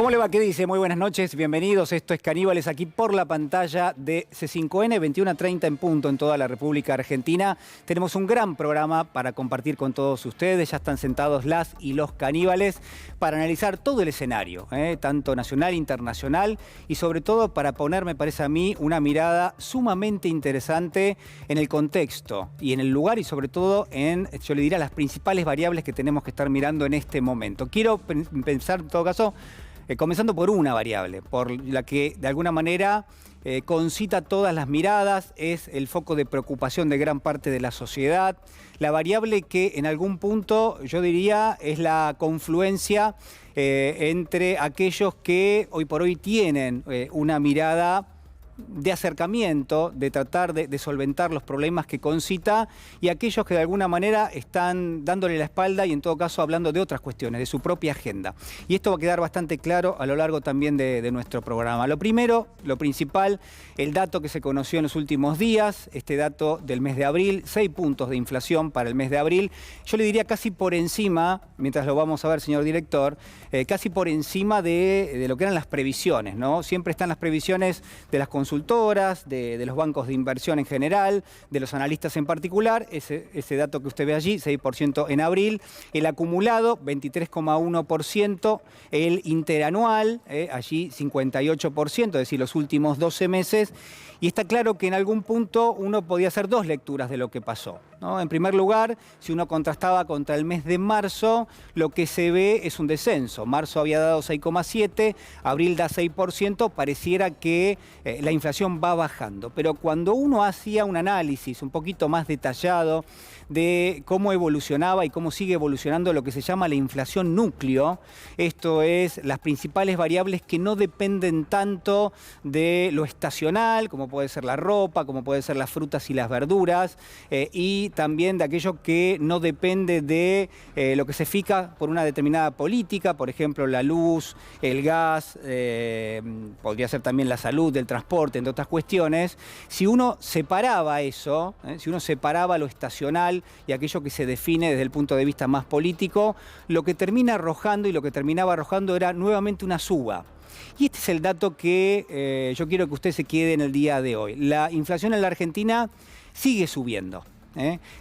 ¿Cómo le va? ¿Qué dice? Muy buenas noches, bienvenidos. Esto es Caníbales aquí por la pantalla de C5N, 21:30 en punto en toda la República Argentina. Tenemos un gran programa para compartir con todos ustedes. Ya están sentados las y los caníbales para analizar todo el escenario, tanto nacional, internacional y sobre todo para poner, me parece a mí, una mirada sumamente interesante en el contexto y en el lugar y sobre todo en, yo le diría, las principales variables que tenemos que estar mirando en este momento. Quiero pensar en todo caso comenzando por una variable, por la que de alguna manera concita todas las miradas, es el foco de preocupación de gran parte de la sociedad, la variable que en algún punto yo diría es la confluencia entre aquellos que hoy por hoy tienen una mirada de acercamiento, de tratar de solventar los problemas que concita y aquellos que de alguna manera están dándole la espalda y en todo caso hablando de otras cuestiones, de su propia agenda. Y esto va a quedar bastante claro a lo largo también de nuestro programa. Lo primero, lo principal, el dato que se conoció en los últimos días, este dato del mes de abril, 6 puntos de inflación para el mes de abril. Yo le diría casi por encima, mientras lo vamos a ver, señor director, casi por encima de lo que eran las previsiones, ¿no? Siempre están las previsiones de las consultoras, de los bancos de inversión en general, de los analistas en particular, ese dato que usted ve allí, 6% en abril, el acumulado 23,1%, el interanual, allí 58%, es decir, los últimos 12 meses, y está claro que en algún punto uno podía hacer dos lecturas de lo que pasó, ¿no? En primer lugar, si uno contrastaba contra el mes de marzo, lo que se ve es un descenso. Marzo había dado 6,7%, abril da 6%, pareciera que la inflación va bajando. Pero cuando uno hacía un análisis un poquito más detallado de cómo evolucionaba y cómo sigue evolucionando lo que se llama la inflación núcleo, esto es las principales variables que no dependen tanto de lo estacional, como puede ser la ropa, como puede ser las frutas y las verduras, y también de aquello que no depende de lo que se fija por una determinada política, por ejemplo, la luz, el gas, podría ser también la salud, el transporte, entre otras cuestiones. Si uno separaba eso, si uno separaba lo estacional y aquello que se define desde el punto de vista más político, lo que termina arrojando y lo que terminaba arrojando era nuevamente una suba. Y este es el dato que yo quiero que usted se quede en el día de hoy. La inflación en la Argentina sigue subiendo.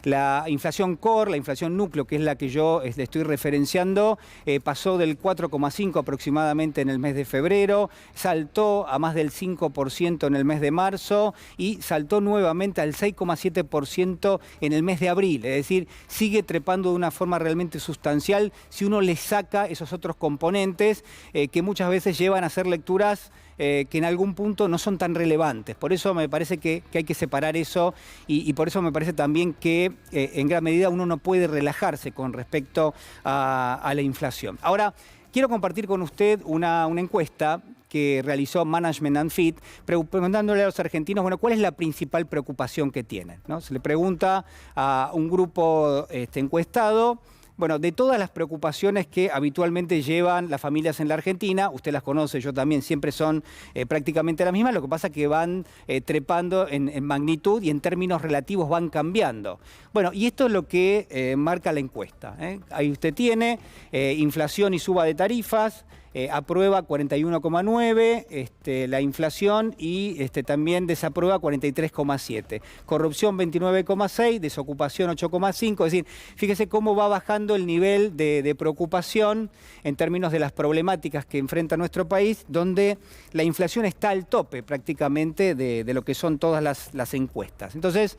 La inflación core, la inflación núcleo, que es la que yo le estoy referenciando, pasó del 4,5 aproximadamente en el mes de febrero, saltó a más del 5% en el mes de marzo y saltó nuevamente al 6,7% en el mes de abril. Es decir, sigue trepando de una forma realmente sustancial si uno le saca esos otros componentes que muchas veces llevan a hacer lecturas que en algún punto no son tan relevantes. Por eso me parece que hay que separar eso y por eso me parece también que en gran medida uno no puede relajarse con respecto a la inflación. Ahora, quiero compartir con usted una encuesta que realizó Management and Fit, preguntándole a los argentinos, bueno, ¿cuál es la principal preocupación que tienen, ¿no? Se le pregunta a un grupo encuestado, bueno, de todas las preocupaciones que habitualmente llevan las familias en la Argentina, usted las conoce, yo también, siempre son prácticamente las mismas, lo que pasa es que van trepando en magnitud y en términos relativos van cambiando. Bueno, y esto es lo que marca la encuesta. Ahí usted tiene inflación y suba de tarifas, aprueba 41,9, la inflación y también desaprueba 43,7. Corrupción 29,6, desocupación 8,5. Es decir, fíjese cómo va bajando el nivel de preocupación en términos de las problemáticas que enfrenta nuestro país, donde la inflación está al tope prácticamente de lo que son todas las encuestas. Entonces,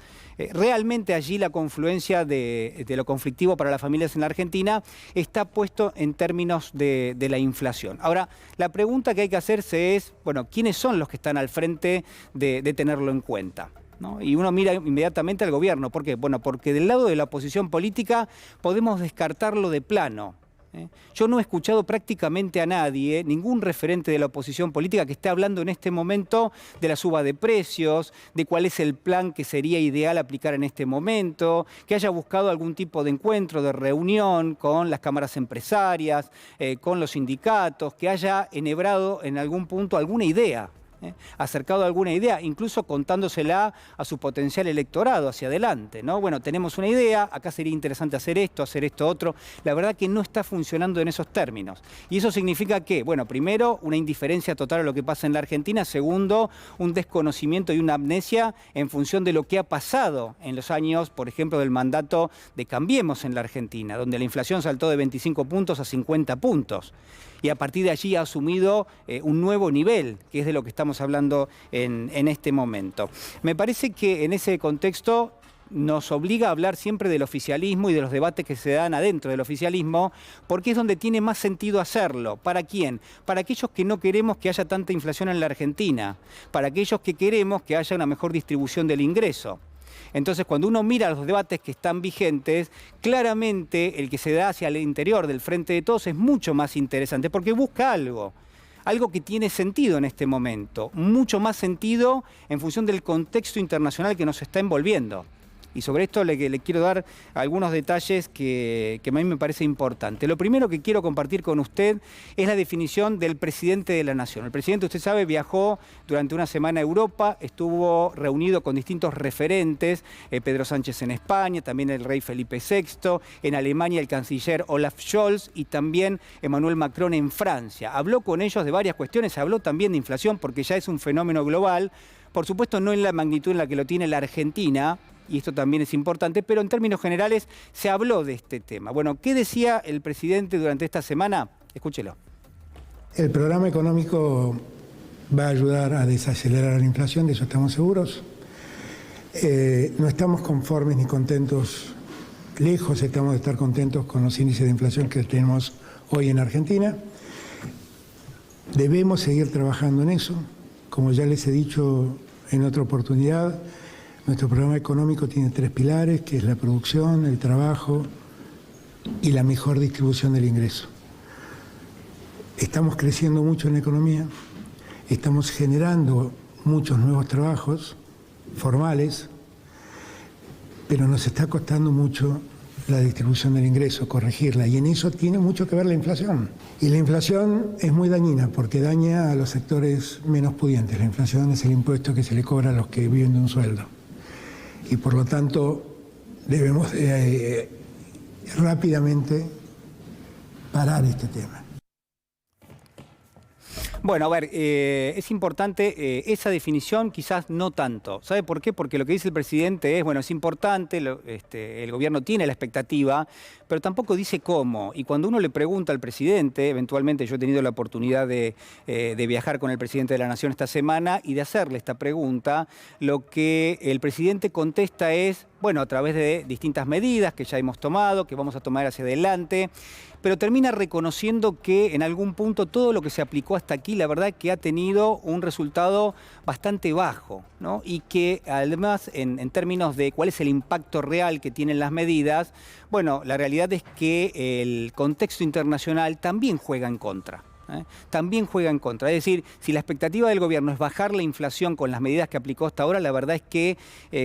realmente allí la confluencia de lo conflictivo para las familias en la Argentina está puesto en términos de la inflación. Ahora, la pregunta que hay que hacerse es, bueno, ¿quiénes son los que están al frente de tenerlo en cuenta, ¿no? Y uno mira inmediatamente al gobierno. ¿Por qué? Bueno, porque del lado de la oposición política podemos descartarlo de plano. Yo no he escuchado prácticamente a nadie, ningún referente de la oposición política que esté hablando en este momento de la suba de precios, de cuál es el plan que sería ideal aplicar en este momento, que haya buscado algún tipo de encuentro, de reunión con las cámaras empresarias, con los sindicatos, que haya enhebrado en algún punto alguna idea acercado a alguna idea, incluso contándosela a su potencial electorado hacia adelante, ¿no? Bueno, tenemos una idea, acá sería interesante hacer esto otro. La verdad que no está funcionando en esos términos. Y eso significa que, bueno, primero, una indiferencia total a lo que pasa en la Argentina. Segundo, un desconocimiento y una amnesia en función de lo que ha pasado en los años, por ejemplo, del mandato de Cambiemos en la Argentina, donde la inflación saltó de 25 puntos a 50 puntos. Y a partir de allí ha asumido un nuevo nivel, que es de lo que estamos hablando en este momento. Me parece que en ese contexto nos obliga a hablar siempre del oficialismo y de los debates que se dan adentro del oficialismo, porque es donde tiene más sentido hacerlo. ¿Para quién? Para aquellos que no queremos que haya tanta inflación en la Argentina, para aquellos que queremos que haya una mejor distribución del ingreso. Entonces, cuando uno mira los debates que están vigentes, claramente el que se da hacia el interior del Frente de Todos es mucho más interesante, porque busca algo que tiene sentido en este momento, mucho más sentido en función del contexto internacional que nos está envolviendo. Y sobre esto le quiero dar algunos detalles que a mí me parece importante. Lo primero que quiero compartir con usted es la definición del presidente de la Nación. El presidente, usted sabe, viajó durante una semana a Europa, estuvo reunido con distintos referentes, Pedro Sánchez en España, también el rey Felipe VI, en Alemania el canciller Olaf Scholz y también Emmanuel Macron en Francia. Habló con ellos de varias cuestiones, habló también de inflación porque ya es un fenómeno global, por supuesto no en la magnitud en la que lo tiene la Argentina, y esto también es importante, pero en términos generales se habló de este tema. Bueno, ¿qué decía el presidente durante esta semana? Escúchelo. El programa económico va a ayudar a desacelerar la inflación, de eso estamos seguros. No estamos conformes ni contentos, lejos estamos de estar contentos con los índices de inflación que tenemos hoy en Argentina. Debemos seguir trabajando en eso. Como ya les he dicho en otra oportunidad, nuestro programa económico tiene 3 pilares, que es la producción, el trabajo y la mejor distribución del ingreso. Estamos creciendo mucho en la economía, estamos generando muchos nuevos trabajos formales, pero nos está costando mucho la distribución del ingreso, corregirla, y en eso tiene mucho que ver la inflación. Y la inflación es muy dañina porque daña a los sectores menos pudientes. La inflación es el impuesto que se le cobra a los que viven de un sueldo. Y por lo tanto debemos rápidamente parar este tema. Bueno, a ver, es importante esa definición, quizás no tanto. ¿Sabe por qué? Porque lo que dice el presidente es, bueno, es importante, el gobierno tiene la expectativa, pero tampoco dice cómo. Y cuando uno le pregunta al presidente, eventualmente yo he tenido la oportunidad de viajar con el presidente de la Nación esta semana y de hacerle esta pregunta, lo que el presidente contesta es, bueno, a través de distintas medidas que ya hemos tomado, que vamos a tomar hacia adelante, pero termina reconociendo que en algún punto todo lo que se aplicó hasta aquí, la verdad que ha tenido un resultado bastante bajo, ¿no? Y que además, en términos de cuál es el impacto real que tienen las medidas, bueno, la realidad es que el contexto internacional también juega en contra. También juega en contra. Es decir, si la expectativa del gobierno es bajar la inflación con las medidas que aplicó hasta ahora, la verdad es que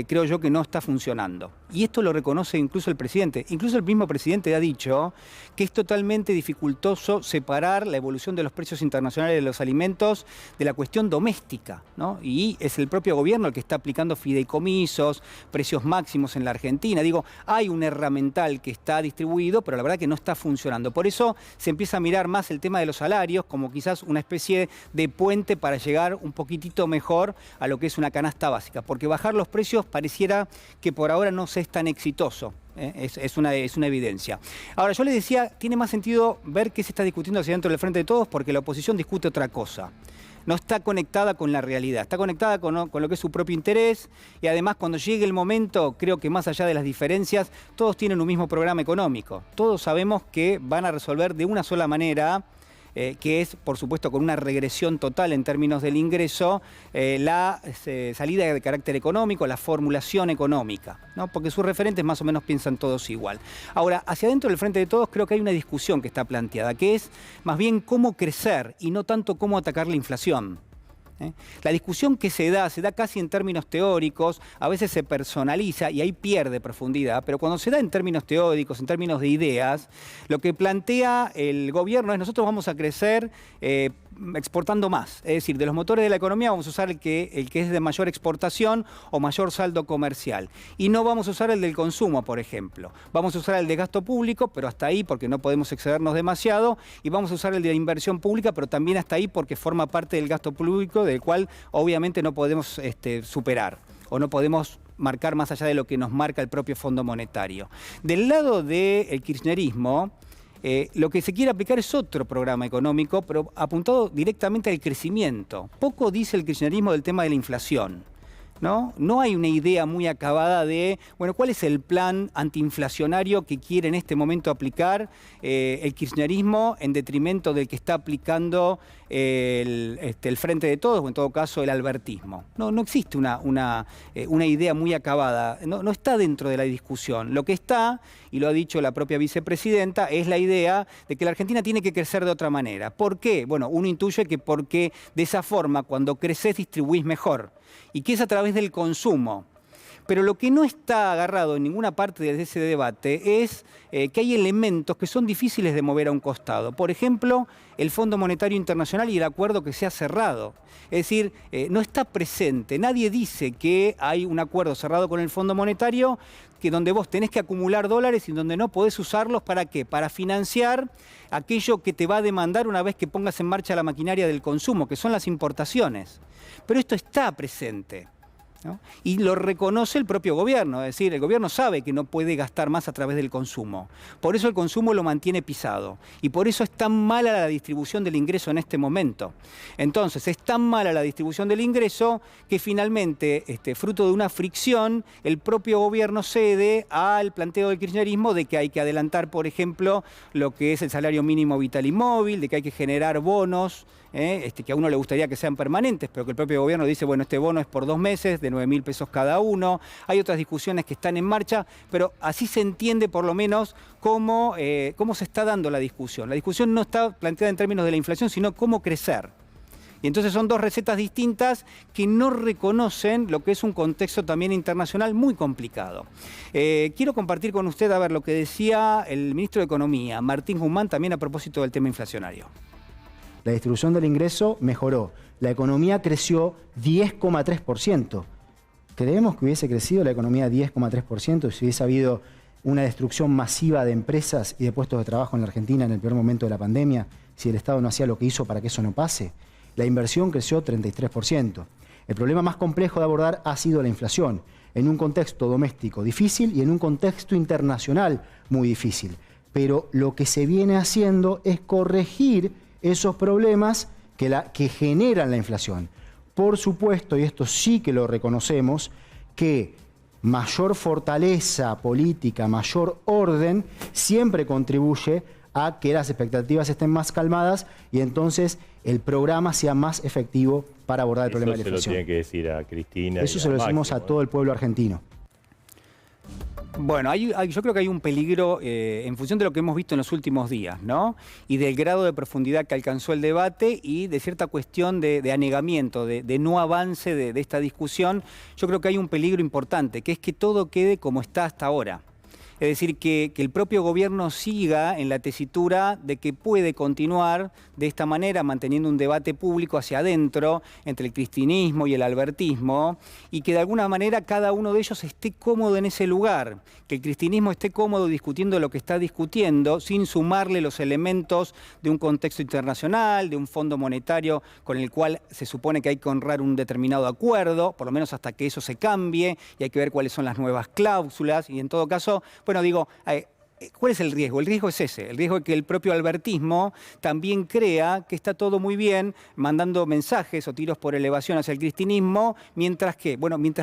creo yo que no está funcionando. Y esto lo reconoce incluso el presidente. Incluso el mismo presidente ha dicho que es totalmente dificultoso separar la evolución de los precios internacionales de los alimentos de la cuestión doméstica, ¿no? Y es el propio gobierno el que está aplicando fideicomisos, precios máximos en la Argentina. Digo, hay un herramental que está distribuido, pero la verdad que no está funcionando. Por eso se empieza a mirar más el tema de los salarios como quizás una especie de puente para llegar un poquitito mejor a lo que es una canasta básica, porque bajar los precios pareciera que por ahora no se es tan exitoso. Es una evidencia. Ahora, yo les decía, tiene más sentido ver qué se está discutiendo hacia dentro del Frente de Todos, porque la oposición discute otra cosa. No está conectada con la realidad, está conectada con lo que es su propio interés, y además cuando llegue el momento, creo que más allá de las diferencias, todos tienen un mismo programa económico. Todos sabemos que van a resolver de una sola manera, que es, por supuesto, con una regresión total en términos del ingreso, la salida de carácter económico, la formulación económica, ¿no? Porque sus referentes más o menos piensan todos igual. Ahora, hacia adentro del Frente de Todos creo que hay una discusión que está planteada, que es más bien cómo crecer y no tanto cómo atacar la inflación. La discusión que se da casi en términos teóricos, a veces se personaliza y ahí pierde profundidad, pero cuando se da en términos teóricos, en términos de ideas, lo que plantea el gobierno es nosotros vamos a crecer exportando más. Es decir, de los motores de la economía vamos a usar el que es de mayor exportación o mayor saldo comercial. Y no vamos a usar el del consumo, por ejemplo. Vamos a usar el de gasto público, pero hasta ahí porque no podemos excedernos demasiado. Y vamos a usar el de inversión pública, pero también hasta ahí porque forma parte del gasto público, del cual obviamente no podemos superar o no podemos marcar más allá de lo que nos marca el propio Fondo Monetario. Del lado del kirchnerismo, lo que se quiere aplicar es otro programa económico, pero apuntado directamente al crecimiento. Poco dice el kirchnerismo del tema de la inflación, ¿no? No hay una idea muy acabada de, bueno, ¿cuál es el plan antiinflacionario que quiere en este momento aplicar el kirchnerismo en detrimento del que está aplicando el Frente de Todos, o en todo caso el albertismo? No existe una idea muy acabada, no está dentro de la discusión. Lo que está, y lo ha dicho la propia vicepresidenta, es la idea de que la Argentina tiene que crecer de otra manera. ¿Por qué? Bueno, uno intuye que porque de esa forma, cuando creces, distribuís mejor. Y que es a través del consumo. Pero lo que no está agarrado en ninguna parte de ese debate es que hay elementos que son difíciles de mover a un costado. Por ejemplo, el Fondo Monetario Internacional y el acuerdo que se ha cerrado. Es decir, no está presente. Nadie dice que hay un acuerdo cerrado con el Fondo Monetario donde vos tenés que acumular dólares y donde no podés usarlos, ¿para qué? Para financiar aquello que te va a demandar una vez que pongas en marcha la maquinaria del consumo, que son las importaciones. Pero esto está presente, ¿no? Y lo reconoce el propio gobierno, es decir, el gobierno sabe que no puede gastar más a través del consumo. Por eso el consumo lo mantiene pisado y por eso es tan mala la distribución del ingreso en este momento. Entonces, es tan mala la distribución del ingreso que finalmente, fruto de una fricción, el propio gobierno cede al planteo del kirchnerismo de que hay que adelantar, por ejemplo, lo que es el salario mínimo vital y móvil, de que hay que generar bonos, que a uno le gustaría que sean permanentes, pero que el propio gobierno dice, bueno, este bono es por 2 meses, de 9.000 pesos cada uno. Hay otras discusiones que están en marcha, pero así se entiende por lo menos cómo se está dando la discusión. La discusión no está planteada en términos de la inflación, sino cómo crecer. Y entonces son dos recetas distintas que no reconocen lo que es un contexto también internacional muy complicado. Quiero compartir con usted, a ver, lo que decía el ministro de Economía, Martín Guzmán, también a propósito del tema inflacionario. La distribución del ingreso mejoró. La economía creció 10,3%. ¿Creemos que hubiese crecido la economía 10,3% si hubiese habido una destrucción masiva de empresas y de puestos de trabajo en la Argentina en el peor momento de la pandemia? Si el Estado no hacía lo que hizo para que eso no pase. La inversión creció 33%. El problema más complejo de abordar ha sido la inflación, en un contexto doméstico difícil y en un contexto internacional muy difícil. Pero lo que se viene haciendo es corregir esos problemas que generan la inflación. Por supuesto, y esto sí que lo reconocemos, que mayor fortaleza política, mayor orden, siempre contribuye a que las expectativas estén más calmadas y entonces el programa sea más efectivo para abordar el problema de la inflación. Eso se lo tiene que decir a Cristina. Eso se lo decimos a todo el pueblo argentino. Bueno, yo creo que hay un peligro en función de lo que hemos visto en los últimos días, ¿no? Y del grado de profundidad que alcanzó el debate y de cierta cuestión de anegamiento, de no avance de esta discusión. Yo creo que hay un peligro importante, que es que todo quede como está hasta ahora. Es decir, que el propio gobierno siga en la tesitura de que puede continuar de esta manera, manteniendo un debate público hacia adentro entre el cristinismo y el albertismo, y que de alguna manera cada uno de ellos esté cómodo en ese lugar, que el cristinismo esté cómodo discutiendo lo que está discutiendo, sin sumarle los elementos de un contexto internacional, de un fondo monetario con el cual se supone que hay que honrar un determinado acuerdo, por lo menos hasta que eso se cambie, y hay que ver cuáles son las nuevas cláusulas, y en todo caso, bueno, digo, ¿cuál es el riesgo? El riesgo es ese, el riesgo es que el propio albertismo también crea que está todo muy bien mandando mensajes o tiros por elevación hacia el cristinismo, mientras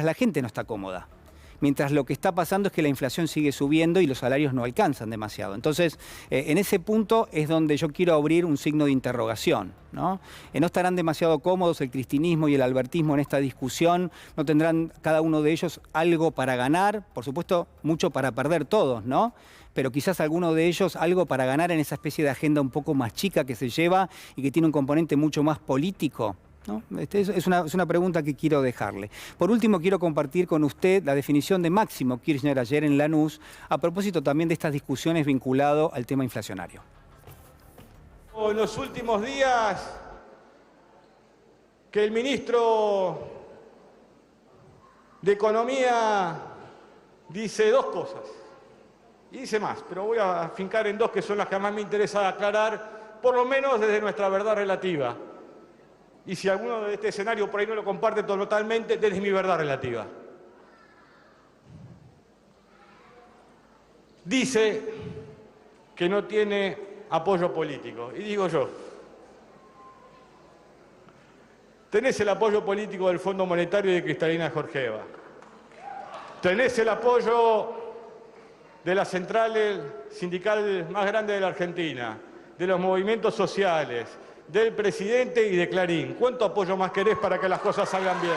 la gente no está cómoda. Mientras lo que está pasando es que la inflación sigue subiendo y los salarios no alcanzan demasiado. Entonces, en ese punto es donde yo quiero abrir un signo de interrogación, ¿no? No estarán demasiado cómodos el cristinismo y el albertismo en esta discusión, no tendrán cada uno de ellos algo para ganar, por supuesto, mucho para perder todos, ¿no? Pero quizás alguno de ellos algo para ganar en esa especie de agenda un poco más chica que se lleva y que tiene un componente mucho más político, ¿no? Es una pregunta que quiero dejarle. Por último, quiero compartir con usted la definición de Máximo Kirchner ayer en Lanús, a propósito también de estas discusiones vinculado al tema inflacionario. En los últimos días que el ministro de Economía dice dos cosas, y dice más, pero voy a afincar en dos que son las que más me interesa aclarar, por lo menos desde nuestra verdad relativa. Y si alguno de este escenario por ahí no lo comparte totalmente, desde mi verdad relativa. Dice que no tiene apoyo político, y digo yo, tenés el apoyo político del Fondo Monetario y de Cristalina Georgieva. Tenés el apoyo de la central sindical más grande de la Argentina, de los movimientos sociales, del presidente y de Clarín. ¿Cuánto apoyo más querés para que las cosas salgan bien?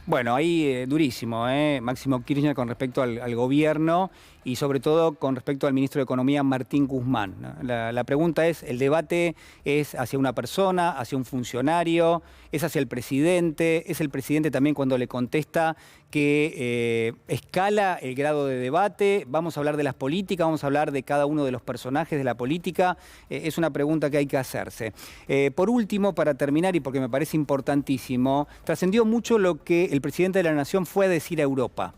Bueno, ahí durísimo, Máximo Kirchner con respecto al gobierno y sobre todo con respecto al ministro de Economía, Martín Guzmán, ¿no? La pregunta es, ¿el debate es hacia una persona, hacia un funcionario, es hacia el presidente? ¿Es el presidente también cuando le contesta que escala el grado de debate? ¿Vamos a hablar de las políticas? ¿Vamos a hablar de cada uno de los personajes de la política? Es una pregunta que hay que hacerse. Por último, para terminar, y porque me parece importantísimo, trascendió mucho lo que el presidente de la Nación fue a decir a Europa.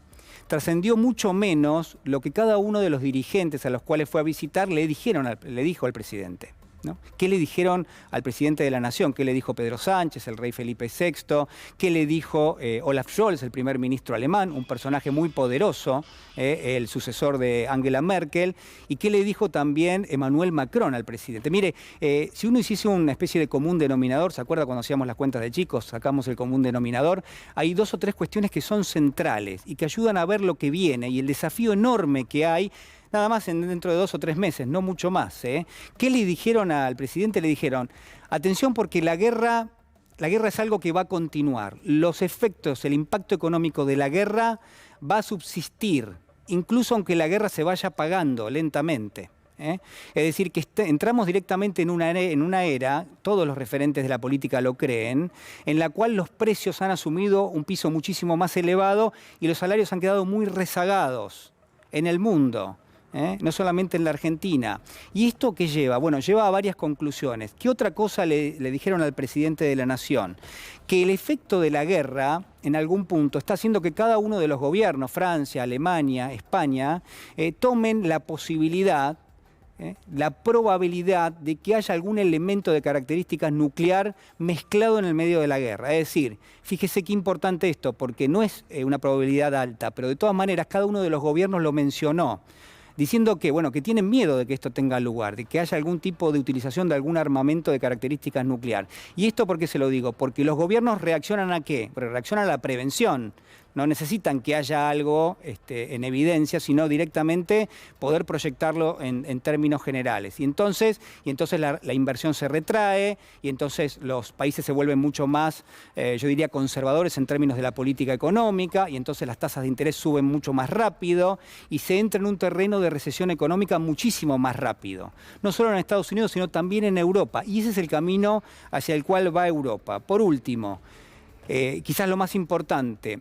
Trascendió mucho menos lo que cada uno de los dirigentes a los cuales fue a visitar le dijo al presidente, ¿no? ¿Qué le dijeron al presidente de la Nación? ¿Qué le dijo Pedro Sánchez, el rey Felipe VI? ¿Qué le dijo Olaf Scholz, el primer ministro alemán, un personaje muy poderoso, el sucesor de Angela Merkel? ¿Y qué le dijo también Emmanuel Macron al presidente? Mire, si uno hiciese una especie de común denominador, ¿se acuerda cuando hacíamos las cuentas de chicos? Sacamos el común denominador. Hay dos o tres cuestiones que son centrales y que ayudan a ver lo que viene y el desafío enorme que hay nada más dentro de 2 o 3 meses, no mucho más. ¿Qué le dijeron al presidente? Le dijeron, atención porque la guerra es algo que va a continuar. Los efectos, el impacto económico de la guerra va a subsistir, incluso aunque la guerra se vaya apagando lentamente. Es decir, que entramos directamente en una era, todos los referentes de la política lo creen, en la cual los precios han asumido un piso muchísimo más elevado y los salarios han quedado muy rezagados en el mundo. No solamente en la Argentina. ¿Y esto qué lleva? Bueno, lleva a varias conclusiones. ¿Qué otra cosa le dijeron al presidente de la Nación? Que el efecto de la guerra, en algún punto, está haciendo que cada uno de los gobiernos, Francia, Alemania, España, tomen la posibilidad, la probabilidad de que haya algún elemento de características nuclear mezclado en el medio de la guerra. Es decir, fíjese qué importante esto, porque no es una probabilidad alta, pero de todas maneras cada uno de los gobiernos lo mencionó, diciendo que, bueno, que tienen miedo de que esto tenga lugar, de que haya algún tipo de utilización de algún armamento de características nuclear. ¿Y esto por qué se lo digo? Porque los gobiernos reaccionan ¿a qué? Reaccionan a la prevención. No necesitan que haya algo en evidencia, sino directamente poder proyectarlo en términos generales. Y entonces la inversión se retrae, y entonces los países se vuelven mucho más, yo diría, conservadores en términos de la política económica, y entonces las tasas de interés suben mucho más rápido, y se entra en un terreno de recesión económica muchísimo más rápido. No solo en Estados Unidos, sino también en Europa. Y ese es el camino hacia el cual va Europa. Por último, quizás lo más importante,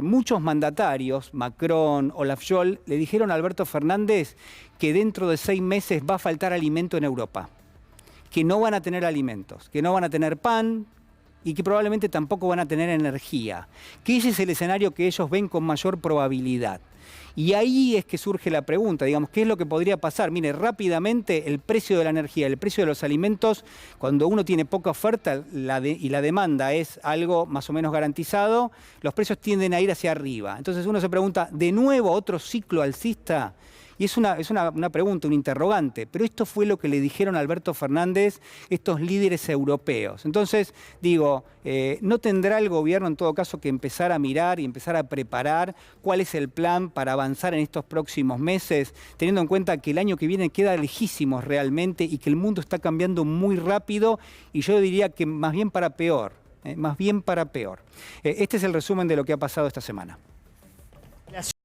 muchos mandatarios, Macron, Olaf Scholz, le dijeron a Alberto Fernández que dentro de 6 meses va a faltar alimento en Europa, que no van a tener alimentos, que no van a tener pan y que probablemente tampoco van a tener energía, que ese es el escenario que ellos ven con mayor probabilidad. Y ahí es que surge la pregunta, digamos, ¿qué es lo que podría pasar? Mire, rápidamente el precio de la energía, el precio de los alimentos, cuando uno tiene poca oferta y la demanda es algo más o menos garantizado, los precios tienden a ir hacia arriba. Entonces uno se pregunta, ¿de nuevo otro ciclo alcista? Y es una pregunta, un interrogante, pero esto fue lo que le dijeron a Alberto Fernández estos líderes europeos. Entonces, digo, ¿no tendrá el gobierno en todo caso que empezar a mirar y empezar a preparar cuál es el plan para avanzar en estos próximos meses, teniendo en cuenta que el año que viene queda lejísimos realmente y que el mundo está cambiando muy rápido y yo diría que más bien para peor, más bien para peor? Este es el resumen de lo que ha pasado esta semana.